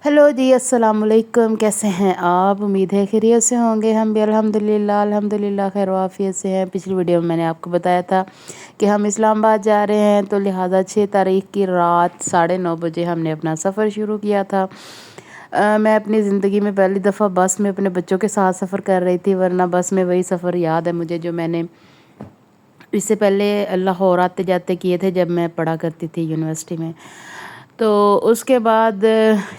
Hello जी, अस्सलाम वालेकुम। कैसे हैं आप? उम्मीद है खैरियत से होंगे। हम भी अल्हम्दुलिल्लाह खैर वाफियत से हैं। पिछली वीडियो में मैंने आपको बताया था कि हम इस्लामाबाद जा रहे हैं, तो लिहाजा 6 तारीख की रात 9:30 बजे हमने अपना सफ़र शुरू किया था। मैं अपनी ज़िंदगी में पहली दफ़ा बस में अपने बच्चों के साथ सफ़र कर रही थी, वरना बस में वही सफ़र याद है मुझे जो मैंने इससे पहले लाहौर आते जाते किए थे जब मैं पढ़ा करती थी यूनिवर्सिटी में। तो उसके बाद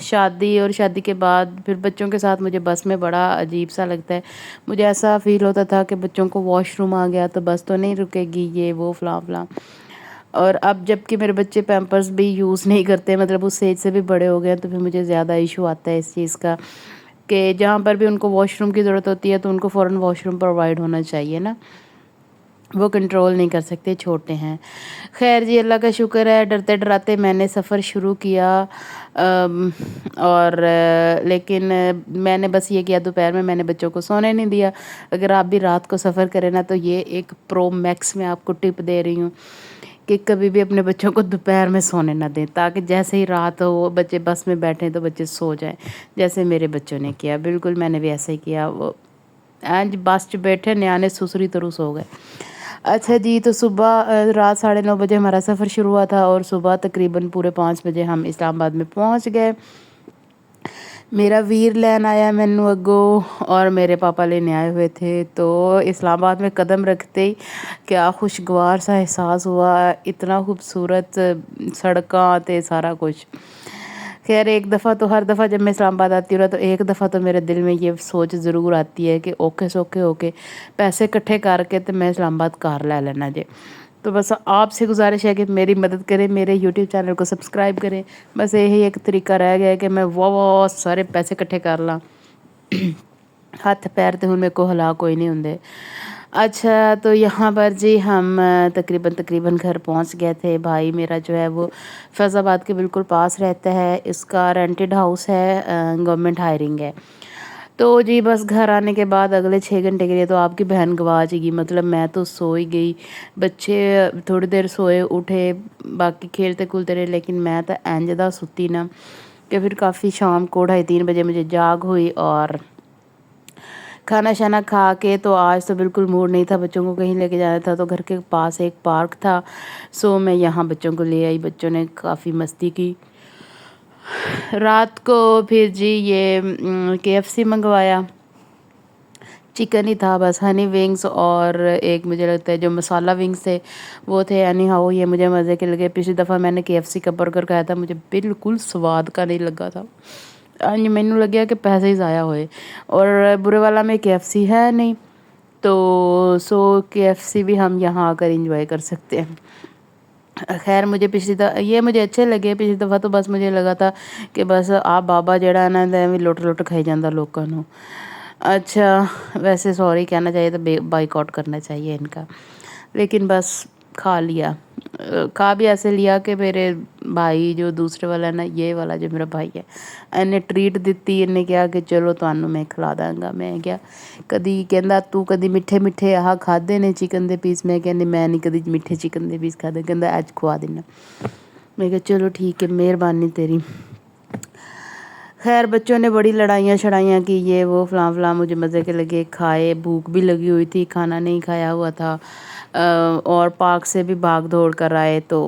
शादी, और शादी के बाद फिर बच्चों के साथ मुझे बस में बड़ा अजीब सा लगता है। मुझे ऐसा फ़ील होता था कि बच्चों को वॉशरूम आ गया तो बस तो नहीं रुकेगी, ये वो फ़लाँ फ़लाँ। और अब जबकि मेरे बच्चे पैम्पर्स भी यूज़ नहीं करते, मतलब उस एज से भी बड़े हो गए हैं, तो फिर मुझे ज़्यादा इशू आता है इस चीज़ का कि जहाँ पर भी उनको वॉशरूम की ज़रूरत होती है तो उनको फ़ौरन वॉशरूम प्रोवाइड होना चाहिए ना। वो कंट्रोल नहीं कर सकते, छोटे हैं। खैर जी, अल्लाह का शुक्र है, डरते डराते मैंने सफ़र शुरू किया। और लेकिन मैंने बस ये किया, दोपहर में मैंने बच्चों को सोने नहीं दिया। अगर आप भी रात को सफ़र करें ना, तो ये एक प्रो मैक्स में आपको टिप दे रही हूँ कि कभी भी अपने बच्चों को दोपहर में सोने ना दें, ताकि जैसे ही रात हो वो बच्चे बस में बैठें तो बच्चे सो जाएं, जैसे मेरे बच्चों ने किया। बिल्कुल मैंने भी ऐसे ही किया। वो आज बस च बैठे न्याने सुसरी तरह सो गए। अच्छा जी, तो सुबह रात 9:30 बजे हमारा सफ़र शुरू हुआ था और सुबह तकरीबन पूरे 5 बजे हम इस्लामाबाद में पहुंच गए। मेरा वीर लैन आया मैनू अगों, और मेरे पापा लेने आए हुए थे। तो इस्लामाबाद में कदम रखते ही क्या खुशगवार सा एहसास हुआ, इतना खूबसूरत सड़कां ते सारा कुछ। खैर एक दफ़ा तो, हर दफ़ा जब मैं इस्लामाबाद आती हूँ ना, तो एक दफ़ा तो मेरे दिल में ये सोच ज़रूर आती है कि औखे सौखे होके पैसे इकट्ठे करके तो मैं इस्लामाबाद कार ले लेना जे। तो बस आपसे गुजारिश है कि मेरी मदद करें, मेरे यूट्यूब चैनल को सब्सक्राइब करें। बस यही एक तरीका रह गया है कि मैं वो सारे पैसे इकट्ठे कर ला। हत्थ पैर तो हुण मेरे को हिला कोई नहीं होंदे। अच्छा, तो यहाँ पर जी हम तकरीबन घर पहुँच गए थे। भाई मेरा जो है वो फैज़ाबाद के बिल्कुल पास रहता है, इसका रेंटेड हाउस है, गवर्नमेंट हायरिंग है। तो जी बस घर आने के बाद अगले 6 घंटे के लिए तो आपकी बहन गवा जाएगी, मतलब मैं तो सो ही गई। बच्चे थोड़ी देर सोए उठे, बाकी खेलते खुलते रहे, लेकिन मैं तो इंज दा सुती ना कि फिर काफ़ी शाम को 2:30-3 बजे मुझे जाग हुई। और खाना शाना खा के तो आज तो बिल्कुल मूड नहीं था, बच्चों को कहीं लेके जाना था, तो घर के पास एक पार्क था, सो मैं यहाँ बच्चों को ले आई। बच्चों ने काफ़ी मस्ती की। रात को फिर जी ये KFC मंगवाया। चिकन ही था बस, हनी विंग्स और एक मुझे लगता है जो मसाला विंग्स थे वो थे। एनी हाउ ये मुझे मज़े के लगे। पिछली दफ़ा मैंने KFC का बर्गर खाया था, मुझे बिल्कुल स्वाद का नहीं लगा था। मैनू लगे कि पैसे ही ज़ाया होए, और बुरे वाला में KFC है नहीं, तो सो KFC भी हम यहाँ आकर इंजॉय कर सकते हैं। खैर मुझे ये मुझे अच्छे लगे। पिछली दफ़ा तो बस मुझे लगा था कि बस आप बाबा जड़ा ना भी लुट लुट खाई जाता लोगों को। अच्छा, वैसे सॉरी कहना चाहिए तो बाइकआउट करना चाहिए इनका, लेकिन बस खा लिया। खा भी ऐसे लिया कि मेरे भाई जो दूसरे वाला है ना, ये वाला जो मेरा भाई है, इन्हें ट्रीट दी। इन्हें कहा कि चलो तुहानू मैं खिला दांगा। मैं क्या कदी कहता तू कदी मिठे मिठे आह खाधे ने चिकन के पीस? मैं कहनी मैं नहीं कदी मिठे चिकन के पीस खाधे। कहता अज खुआ देना। मैं कहा चलो ठीक है, मेहरबानी तेरी। खैर बच्चों ने बड़ी लड़ाइयाँ शड़ाइयाँ की, ये वो फ़लाँ फ़लाँ, मुझे मज़े के लगे। खाए, भूख भी लगी हुई थी, खाना नहीं खाया हुआ था। और पार्क से भी भाग दौड़ कर आए तो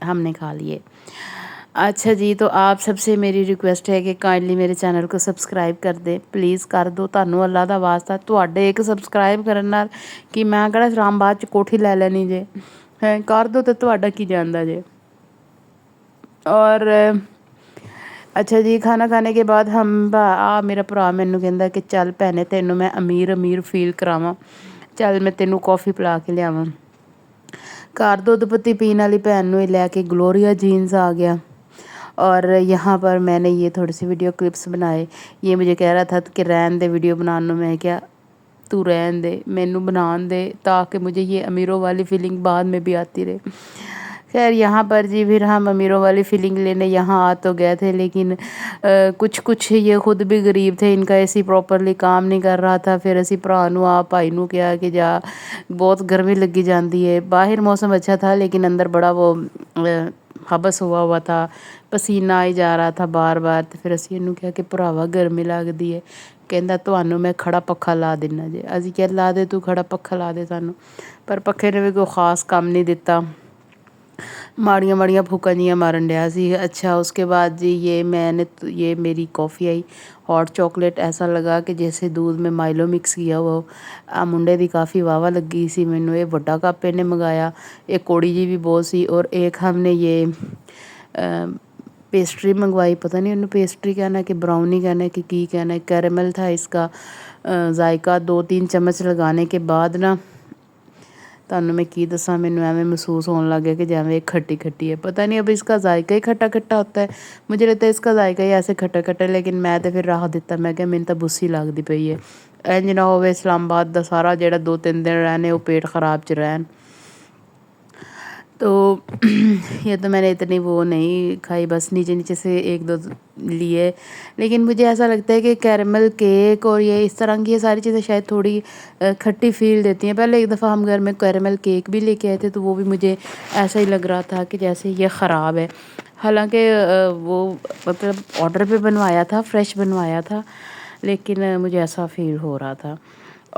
हमने खा लिए। अच्छा जी, तो आप सबसे मेरी रिक्वेस्ट है कि काइंडली मेरे चैनल को सब्सक्राइब कर दे, प्लीज़ कर दो। ਤੁਹਾਨੂੰ ਅੱਲਾ ਦਾ ਵਾਸਤਾ, ਤੁਹਾਡੇ ਇੱਕ ਸਬਸਕ੍ਰਾਈਬ ਕਰਨ ਨਾਲ ਕਿ ਮੈਂ ਕਿਹੜਾ ਇਸਲਾਮਾਬਾਦ 'ਚ ਕੋਠੀ ਲੈ ਲੈਣੀ ਜੇ ਹੈ, ਕਰ ਦੋ ਤੇ ਤੁਹਾਡਾ ਕੀ ਜਾਂਦਾ ਜੇ। और अच्छा जी, खाना खाने के बाद हम मेरा भरा मैनू कहता कि चल भैने तेनों मैं अमीर अमीर फील करावां, चल मैं तेनों कॉफ़ी पिला के लियावां। घर दुध पत्ती पीने वाली भैन नूं लैके ग्लोरिया जीन्स आ गया। और यहाँ पर मैंने ये थोड़ी सी वीडियो क्लिप्स बनाए। ये मुझे कह रहा था कि रहन दे वीडियो बनाने, मैं क्या तू रहन दे, मैनू बनान दे, ताकि मुझे ये अमीरों वाली फीलिंग बाद में भी आती रहे। खैर यहाँ पर जी फिर हम अमीरों वाली फीलिंग लेने यहाँ आ तो गए थे, लेकिन कुछ ये खुद भी गरीब थे, इनका एसी प्रॉपरली काम नहीं कर रहा था। फिर असी भरा नूं आ भाई नूं कहा कि जा, बहुत गर्मी लगी जाती है। बाहर मौसम अच्छा था लेकिन अंदर बड़ा वो ਹਬਸ ਹੋਇਆ हुआ था, ਪਸੀਨਾ ਆਈ ਜਾ ਰਿਹਾ था ਬਾਰ ਬਾਰ। ਤੇ ਫਿਰ ਅਸੀਂ ਇਹਨੂੰ ਕਿਹਾ ਕਿ ਭਰਾਵਾ ਗਰਮੀ ਲੱਗਦੀ ਹੈ। ਕਹਿੰਦਾ ਤੁਹਾਨੂੰ ਮੈਂ ਖੜਾ ਪੱਖਾ ਲਾ ਦਿੰਦਾ ਜੇ। ਅਸੀਂ ਕਿਹਾ ਲਾ ਦੇ ਤੂੰ ਖੜਾ ਪੱਖਾ ਲਾ ਦੇ ਸਾਨੂੰ, ਪਰ ਪੱਖੇ ਨੇ ਵੀ ਕੋਈ ਖ਼ਾਸ ਕੰਮ ਨਹੀਂ ਦਿੱਤਾ, ਮਾੜੀਆਂ ਮਾੜੀਆਂ ਫੂਕਾਂ ਜਿਹੀਆਂ ਮਾਰਨ ਡਿਆ ਸੀ। ਅੱਛਾ उसके बाद जी ये मेरी कॉफ़ी आई हॉट चॉकलेट, ऐसा लगा कि जैसे दूध में माइलो मिक्स किया हुआ हो। ਆ ਮੁੰਡੇ ਦੀ ਕਾफ़ੀ ਵਾਹਵਾ ਲੱਗੀ ਸੀ ਮੈਨੂੰ। ਇਹ ਵੱਡਾ ਕੱਪ ਇਹਨੇ ਮੰਗਾਇਆ, ਇਹ ਕੌੜੀ ਜੀ ਵੀ ਬਹੁਤ ਸੀ। और एक हमने ये पेस्ट्री मंगवाई, पता नहीं उन्होंने पेस्ट्री कहना कि ब्राउनी कहना कि की कहना है। कैरेमल था इसका जायका। 2-3 चम्मच लगाने के बाद ना ਤੁਹਾਨੂੰ मैं की दसा, मैनू एवं महसूस होने लग गया कि जैसे एक खट्टी खट्टी है। पता नहीं अब इसका जायका ही खट्टा खट्टा होता है, मुझे लगता है इसका जायका ही ऐसे खट्टा खट्टा है। लेकिन मैं तो फिर राह दिता, मैं क्या मैंने तो बुस्सी लगती पई है। इंज ना होवे इस्लामाबाद का सारा जो 2-3 दिन रहने वो पेट खराब च रहन। तो ये तो मैंने इतनी वो नहीं खाई, बस नीचे नीचे से 1-2 लिए। लेकिन मुझे ऐसा लगता है कि कैरेमल केक और ये इस तरह की ये सारी चीज़ें शायद थोड़ी खट्टी फील देती हैं। पहले एक दफ़ा हम घर में कैरेमल केक भी लेके आए थे, तो वो भी मुझे ऐसा ही लग रहा था कि जैसे ये ख़राब है। हालांकि वो मतलब ऑर्डर पे बनवाया था, फ्रेश बनवाया था, लेकिन मुझे ऐसा फील हो रहा था।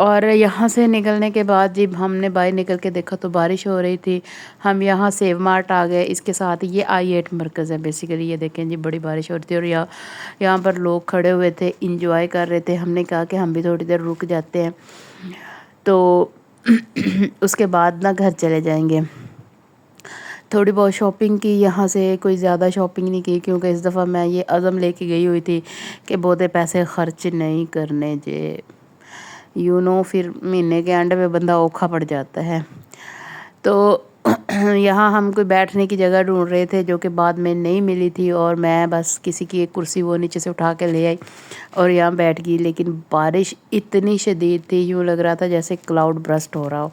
और यहाँ से निकलने के बाद जब हमने बाहर निकल के देखा तो बारिश हो रही थी। हम यहाँ सेव मार्ट आ गए, इसके साथ ये I8 मरकज़ है बेसिकली। ये देखें जी बड़ी बारिश हो रही थी और यहाँ पर लोग खड़े हुए थे, इंजॉय कर रहे थे। हमने कहा कि हम भी थोड़ी देर रुक जाते हैं, तो उसके बाद ना घर चले जाएंगे। थोड़ी बहुत शॉपिंग की यहाँ से, कोई ज़्यादा शॉपिंग नहीं की, क्योंकि इस दफ़ा मैं ये अज़म लेके गई हुई थी कि बहुते पैसे खर्च नहीं करने जे फिर महीने के एंड में बंदा औखा पड़ जाता है। तो यहाँ हम कोई बैठने की जगह ढूंढ रहे थे जो कि बाद में नहीं मिली थी, और मैं बस किसी की एक कुर्सी वो नीचे से उठा के ले आई और यहाँ बैठ गई। लेकिन बारिश इतनी शदीद थी, यूँ लग रहा था जैसे क्लाउड बर्स्ट हो रहा हो।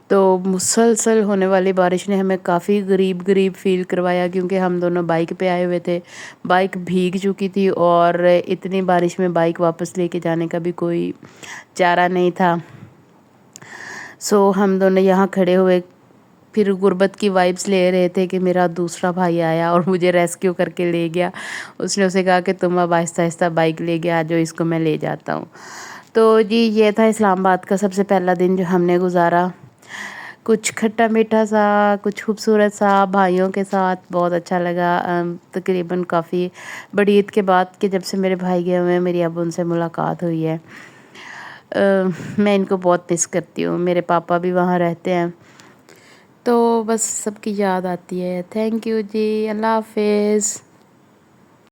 तो मुसलसल होने वाली बारिश ने हमें काफ़ी गरीब फ़ील करवाया, क्योंकि हम दोनों बाइक पे आए हुए थे, बाइक भीग चुकी थी और इतनी बारिश में बाइक वापस लेके जाने का भी कोई चारा नहीं था। सो हम दोनों यहाँ खड़े हुए फिर गुर्बत की वाइब्स ले रहे थे कि मेरा दूसरा भाई आया और मुझे रेस्क्यू करके ले गया। उसने उसे कहा कि तुम अब आहिस्ता आहिस्ता बाइक ले गया, जो इसको मैं ले जाता हूँ। तो जी ये था इस्लामाबाद का सबसे पहला दिन जो हमने गुजारा। कुछ खट्टा मीठा सा, कुछ खूबसूरत सा, भाइयों के साथ बहुत अच्छा लगा। तकरीबन काफ़ी बड़ी ईद के बाद कि जब से मेरे भाई गए हुए हैं, मेरी अब उनसे मुलाकात हुई है। मैं इनको बहुत मिस करती हूँ। मेरे पापा भी वहाँ रहते हैं, तो बस सबकी याद आती है। थैंक यू जी, अल्लाह हाफिज़।